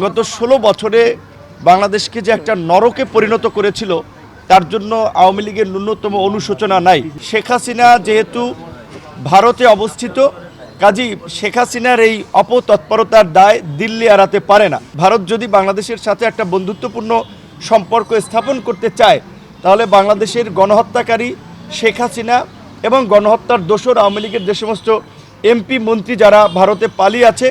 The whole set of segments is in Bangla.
গত 16 বছরে বাংলাদেশকে যে একটা নরকে পরিণত করেছিল তার জন্য আওয়ামী লীগের ন্যূনতম অনুশোচনা নাই। শেখ হাসিনা যেহেতু ভারতে অবস্থিত, কাজী শেখ হাসিনার এই অপতৎপরতার দায় দিল্লি এড়াতে পারে না। ভারত যদি বাংলাদেশের সাথে একটা বন্ধুত্বপূর্ণ সম্পর্ক স্থাপন করতে চায়, তাহলে বাংলাদেশের গণহত্যাকারী শেখ হাসিনা এবং গণহত্যার দোসর আওয়ামী লীগের যে সমস্ত এমপি মন্ত্রী যারা ভারতে পালিয়ে আছে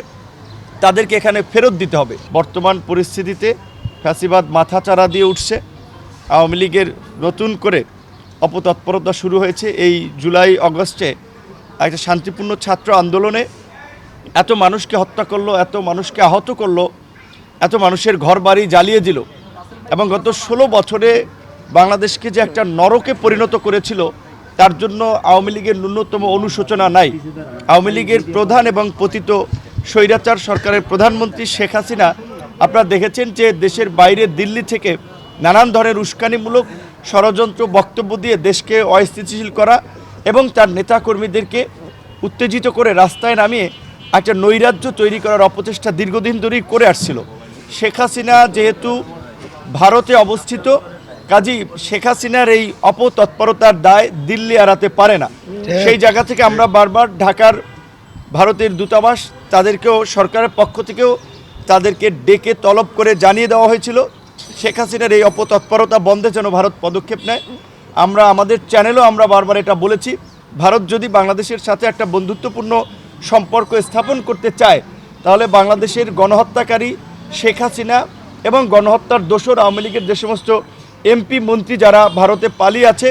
তাদেরকে এখানে ফেরত দিতে হবে। বর্তমান পরিস্থিতিতে ফ্যাসিবাদ মাথাচাড়া দিয়ে উঠছে। আওয়ামী লীগের নতুন করে অপতৎপরতা শুরু হয়েছে। এই জুলাই আগস্টে একটা শান্তিপূর্ণ ছাত্র আন্দোলনে এত মানুষকে হত্যা করলো, এত মানুষকে আহত করলো, এত মানুষের ঘর বাড়ি জ্বালিয়ে দিল এবং গত 16 বছরে বাংলাদেশকে যে একটা নরকে পরিণত করেছিল তার জন্য আওয়ামী লীগের ন্যূনতম অনুশোচনা নাই। আওয়ামী লীগের প্রধান এবং পতিত স্বৈরাচার সরকারের প্রধানমন্ত্রী শেখ হাসিনা, আপনারা দেখেছেন যে দেশের বাইরে দিল্লি থেকে নানান ধরনের উস্কানিমূলক ষড়যন্ত্র বক্তব্য দিয়ে দেশকে অস্থিতিশীল করা এবং তার নেতাকর্মীদেরকে উত্তেজিত করে রাস্তায় নামিয়ে একটা নৈরাজ্য তৈরি করার অপচেষ্টা দীর্ঘদিন ধরেই করে আসছিল। শেখ হাসিনা যেহেতু ভারতে অবস্থিত, কাজী শেখ হাসিনার এই অপতৎপরতার দায় দিল্লি এড়াতে পারে না। সেই জায়গা থেকে আমরা বারবার ঢাকার ভারতের দূতাবাস তাদেরকেও সরকারের পক্ষ থেকেও তাদেরকে ডেকে তলব করে জানিয়ে দেওয়া হয়েছিল শেখ হাসিনার এই অপতৎপরতা বন্ধে যেন ভারত পদক্ষেপ নেয়। আমরা আমাদের চ্যানেলেও আমরা বারবার এটা বলেছি, ভারত যদি বাংলাদেশের সাথে একটা বন্ধুত্বপূর্ণ সম্পর্ক স্থাপন করতে চায়, তাহলে বাংলাদেশের গণহত্যাকারী শেখ হাসিনা এবং গণহত্যার দোসর আওয়ামী লীগের যে সমস্ত এমপি মন্ত্রী যারা ভারতে পালিয়ে আছে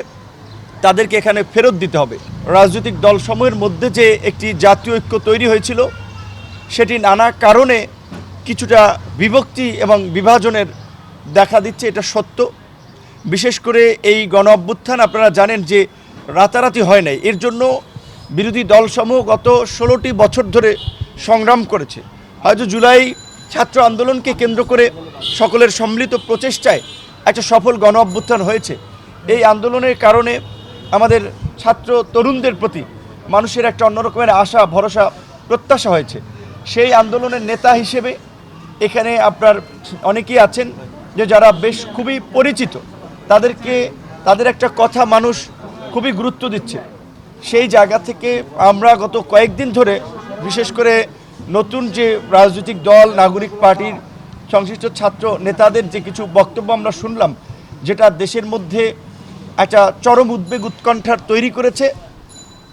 তাদেরকে এখানে ফেরত দিতে হবে। রাজনৈতিক দলসমূহের মধ্যে যে একটি জাতীয় ঐক্য তৈরি হয়েছিল সেটি নানা কারণে কিছুটা বিভক্তি এবং বিভাজনের দেখা দিচ্ছে, এটা সত্য। বিশেষ করে এই গণ অভ্যুত্থান আপনারা জানেন যে রাতারাতি হয় নাই। এর জন্য বিরোধী দলসমূহ গত 16টি বছর ধরে সংগ্রাম করেছে। হয়তো জুলাই ছাত্র আন্দোলনকে কেন্দ্র করে সকলের সম্মিলিত প্রচেষ্টায় একটা সফল গণ অভ্যুত্থান হয়েছে। এই আন্দোলনের কারণে আমাদের ছাত্র তরুণদের প্রতি মানুষের একটা অন্যরকমের আশা, ভরসা, প্রত্যাশা হয়েছে। সেই আন্দোলনের নেতা হিসেবে এখানে আপনার অনেকেই আছেন যে যারা বেশ খুবই পরিচিত, তাদের একটা কথা মানুষ খুবই গুরুত্ব দিচ্ছে। সেই জায়গা থেকে আমরা গত কয়েকদিন ধরে বিশেষ করে নতুন যে রাজনৈতিক দল, নাগরিক পার্টির সংশ্লিষ্ট ছাত্র নেতাদের যে কিছু বক্তব্য আমরা শুনলাম, যেটা দেশের মধ্যে একটা চরম উদ্বেগ উৎকণ্ঠার তৈরি করেছে।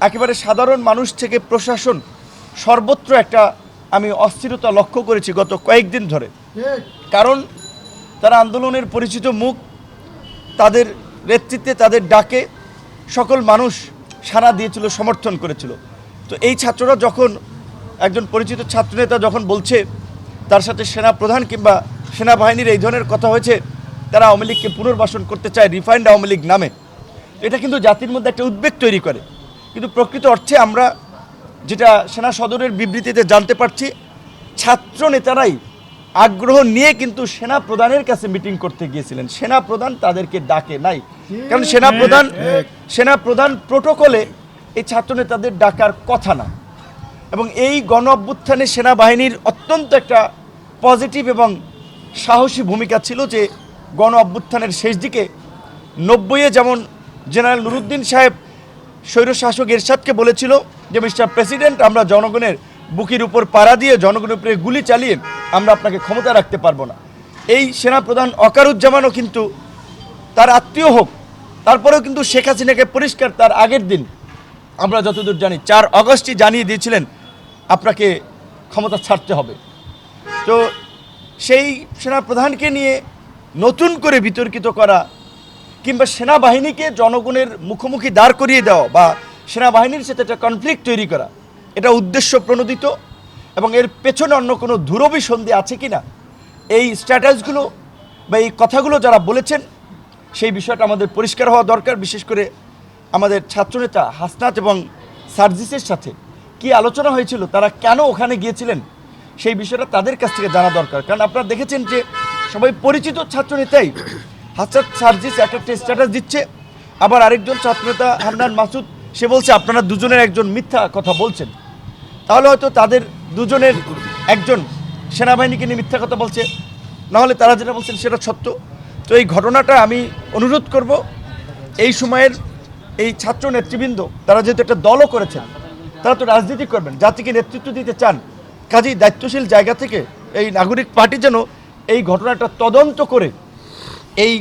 একেবারে সাধারণ মানুষ থেকে প্রশাসন সর্বত্র একটা আমি অস্থিরতা লক্ষ্য করেছি গত কয়েকদিন ধরে। কারণ তারা আন্দোলনের পরিচিত মুখ, তাদের নেতৃত্বে তাদের ডাকে সকল মানুষ সাড়া দিয়েছিল, সমর্থন করেছিল। তো এই ছাত্ররা যখন একজন পরিচিত ছাত্রনেতা যখন বলছে তার সাথে সেনা প্রধান কিংবা সেনাবাহিনীর এই ধরনের কথা হয়েছে, তারা আওয়ামী লীগকে পুনর্বাসন করতে চায় রিফাইন্ড আওয়ামী লীগ নামে, এটা কিন্তু জাতির মধ্যে একটা উদ্বেগ তৈরি করে। কিন্তু প্রকৃত অর্থে আমরা যেটা সেনা সদরের বিবৃতিতে জানতে পারছি, ছাত্র নেতারাই আগ্রহ নিয়ে কিন্তু সেনা প্রধানের কাছে মিটিং করতে গিয়েছিলেন। সেনা প্রধান তাদেরকে ডাকে নাই, কারণ সেনা প্রধান প্রোটোকলে এই ছাত্র নেতাদের ডাকার কথা না। এবং এই গণ অভ্যুত্থানে সেনাবাহিনীর অত্যন্ত একটা পজিটিভ এবং সাহসী ভূমিকা ছিল যে গণ অভ্যুত্থানের শেষ দিকে 90-এ যেমন জেনারেল নুরুদ্দিন সাহেব স্বৈরশাসক এরশাদকে বলেছিল যে মিস্টার প্রেসিডেন্ট, আমরা জনগণের বুকের উপর পাড়া দিয়ে জনগণের উপরে গুলি চালিয়ে আমরা আপনাকে ক্ষমতা রাখতে পারবো না। এই সেনাপ্রধান ওয়াকারুজ্জামানও কিন্তু তার আত্মীয় হোক, তারপরেও কিন্তু শেখ হাসিনাকে পরিষ্কার তার আগের দিন আমরা যতদূর জানি 4 আগস্টই জানিয়ে দিয়েছিলেন আপনাকে ক্ষমতা ছাড়তে হবে। তো সেই সেনাপ্রধানকে নিয়ে নতুন করে বিতর্কিত করা কিংবা সেনাবাহিনীকে জনগণের মুখোমুখি দাঁড় করিয়ে দেওয়া বা সেনাবাহিনীর সাথে একটা কনফ্লিক্ট তৈরি করা, এটা উদ্দেশ্য প্রণোদিত এবং এর পেছনে অন্য কোনো দূরভিসন্ধি আছে কি না, এই স্ট্র্যাটেজিগুলো বা এই কথাগুলো যারা বলেছেন সেই বিষয়টা আমাদের পরিষ্কার হওয়া দরকার। বিশেষ করে আমাদের ছাত্রনেতা হাসনাত এবং সার্জিসের সাথে কি আলোচনা হয়েছিল, তারা কেন ওখানে গিয়েছিলেন, সেই বিষয়টা তাদের কাছ থেকে জানা দরকার। কারণ আপনারা দেখেছেন যে সবাই পরিচিত ছাত্রনেতাই হাসনাত সার্জিস একটা স্ট্যাটাস দিচ্ছে, আবার আরেকজন ছাত্রনেতা হান্নান মাসুদ সে বলছে আপনারা দুজনের একজন মিথ্যা কথা বলছেন। তাহলে হয়তো তাদের দুজনের একজন সেনাবাহিনীকে নিয়ে মিথ্যা কথা বলছে, নাহলে তারা যেটা বলছেন সেটা সত্য। তো এই ঘটনাটা আমি অনুরোধ করব, এই সময়ের এই ছাত্র নেতৃবৃন্দ তারা যেহেতু একটা দলও করেছেন, তারা তো রাজনীতি করবেন, জাতিকে নেতৃত্ব দিতে চান, কাজেই দায়িত্বশীল জায়গা থেকে এই নাগরিক পার্টি যেন এই ঘটনাটা তদন্ত করে এই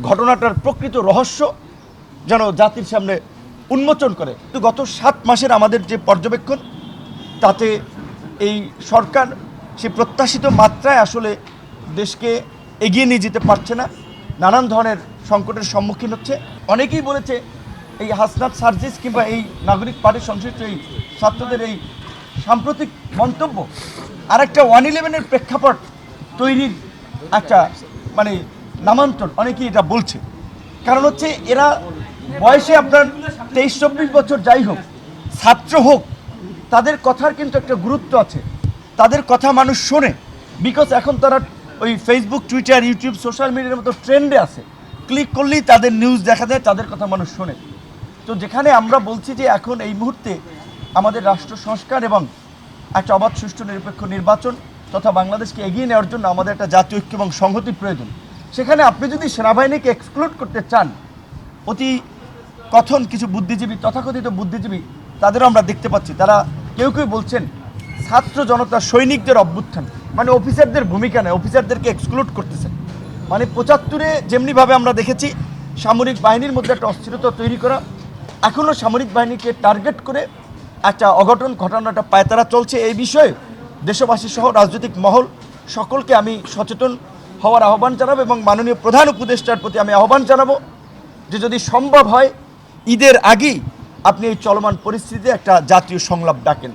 ঘটনাটার প্রকৃত রহস্য যেন জাতির সামনে উন্মোচন করে। তো গত 7 মাসের আমাদের যে পর্যবেক্ষণ, তাতে এই সরকার সে প্রত্যাশিত মাত্রায় আসলে দেশকে এগিয়ে নিয়ে যেতে পারছে না, নানান ধরনের সংকটের সম্মুখীন হচ্ছে। অনেকেই বলেছে এই হাসনাত সার্জিস কিংবা এই নাগরিক পার্টির সংশ্লিষ্ট এই ছাত্রদের এই সাম্প্রতিক মন্তব্য আরেকটা 111-এর প্রেক্ষাপট তৈরির একটা মানে নামান্তর, অনেকেই এটা বলছে। কারণ হচ্ছে এরা বয়সে আপনার 23-24 বছর যাই হোক, ছাত্র হোক, তাদের কথার কিন্তু একটা গুরুত্ব আছে, তাদের কথা মানুষ শোনে। বিকজ এখন তারা ওই ফেসবুক, টুইটার, ইউটিউব, সোশ্যাল মিডিয়ার মতো ট্রেন্ডে আছে, ক্লিক করলেই তাদের নিউজ দেখা যায়, তাদের কথা মানুষ শোনে। তো যেখানে আমরা বলছি যে এখন এই মুহূর্তে আমাদের রাষ্ট্র সংস্কার এবং একটা অবাধ, সুষ্ঠু, নিরপেক্ষ নির্বাচন তথা বাংলাদেশকে এগিয়ে নেওয়ার জন্য আমাদের একটা জাতীয় ঐক্য এবং সংহতির প্রয়োজন, সেখানে আপনি যদি সেনাবাহিনীকে এক্সক্লুড করতে চান, অতি কথন কিছু বুদ্ধিজীবী, তথাকথিত বুদ্ধিজীবী, তাদেরও আমরা দেখতে পাচ্ছি, তারা কেউ কেউ বলছেন ছাত্র জনতা সৈনিকদের অভ্যুত্থান মানে অফিসারদের ভূমিকা নেয়, অফিসারদেরকে এক্সক্লুড করতেছে। মানে 75-এ যেমনিভাবে আমরা দেখেছি সামরিক বাহিনীর মধ্যে একটা অস্থিরতা তৈরি করা, এখনও সামরিক বাহিনীকে টার্গেট করে একটা অঘটন ঘটানোটা পায়তারা চলছে। এই বিষয়ে দেশবাসী সহ রাজনৈতিক মহল সকলকে আমি সচেতন হওয়ার আহ্বান জানাবো এবং মাননীয় প্রধান উপদেষ্টার প্রতি আমি আহ্বান জানাবো যে যদি সম্ভব হয় ঈদের আগেই আপনি এই চলমান পরিস্থিতিতে একটা জাতীয় সংলাপ ডাকেন।